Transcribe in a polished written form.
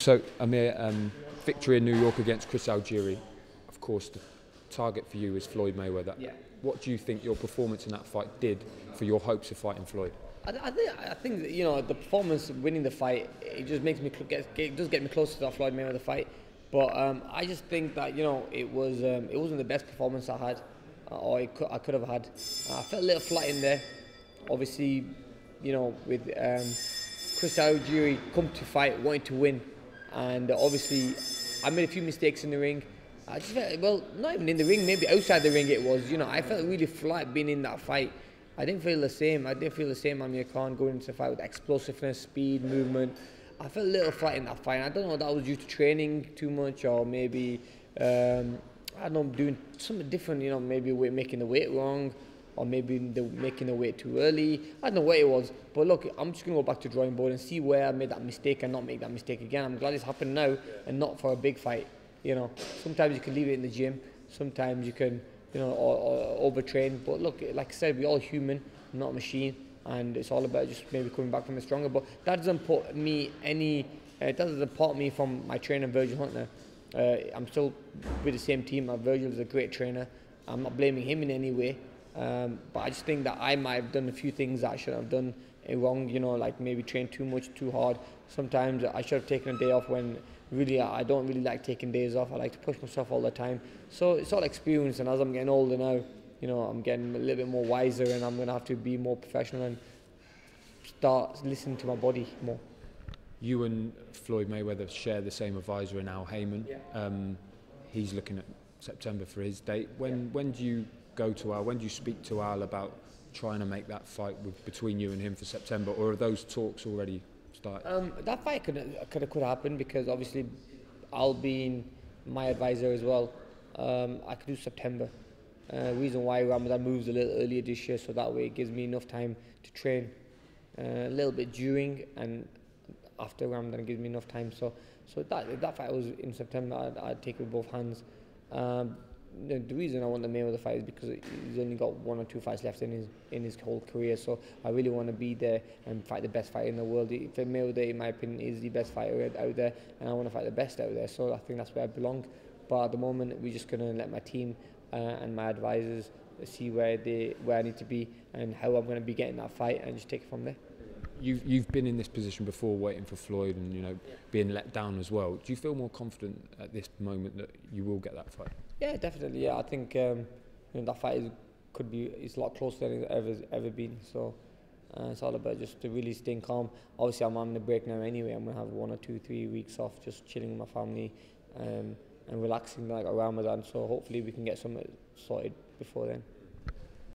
So, Amir, victory in New York against Chris Algieri. Of course, the target for you is Floyd Mayweather. Yeah. What do you think your performance in that fight did for your hopes of fighting Floyd? I think that, the performance, winning the fight, it just makes me it does get me closer to that Floyd Mayweather fight. But I just think that it wasn't the best performance I had, or I could have had. I felt a little flat in there. Obviously, with Chris Algieri come to fight wanting to win, and obviously I made a few mistakes in the ring. I just felt, well, not even in the ring, maybe outside the ring it was. I felt really flat being in that fight. I didn't feel the same. I didn't feel the same Amir Khan going into the fight with explosiveness, speed, movement. I felt a little flat in that fight. I don't know if that was due to training too much, or maybe I don't know, doing something different. Maybe we're making the weight wrong, or maybe making the weight too early. I don't know what it was. But look, I'm just gonna go back to the drawing board and see where I made that mistake and not make that mistake again. I'm glad it's happened now and not for a big fight. Sometimes you can leave it in the gym. Sometimes you can, or overtrain. But look, like I said, we're all human, not a machine, and it's all about just maybe coming back from it stronger. But that doesn't put me it doesn't part me from my trainer, Virgil Hunter. I'm still with the same team. Virgil is a great trainer. I'm not blaming him in any way. But I just think that I might have done a few things that I shouldn't have done wrong, like maybe train too much, too hard. Sometimes I should have taken a day off, when really I don't really like taking days off. I like to push myself all the time. So it's all experience, and as I'm getting older now, I'm getting a little bit more wiser, and I'm going to have to be more professional and start listening to my body more. You and Floyd Mayweather share the same advisor in Al Heyman. Yeah. He's looking at September for his date. When do you go to Al? When do you speak to Al about trying to make that fight between you and him for September, or are those talks already started? That fight could happen, because obviously Al being my advisor as well. I could do September. Reason why Ramadan moves a little earlier this year, so that way it gives me enough time to train a little bit during and after Ramadan. It gives me enough time. So that if that fight was in September, I'd take it with both hands. The reason I want the Mayweather fight is because he's only got 1 or 2 fights left in his whole career. So I really want to be there and fight the best fighter in the world. Mayweather, in my opinion, is the best fighter out there, and I want to fight the best out there. So I think that's where I belong. But at the moment, we're just gonna let my team and my advisors see where I need to be and how I'm going to be getting that fight, and just take it from there. You've been in this position before, waiting for Floyd, and being let down as well. Do you feel more confident at this moment that you will get that fight? Yeah, definitely. Yeah, I think that fight is a lot closer than it's ever been. So it's all about just really staying calm. Obviously, I'm on the break now anyway. I'm gonna have 1 or 2, 3 weeks off, just chilling with my family and relaxing like around Ramadan. So hopefully we can get something sorted before then.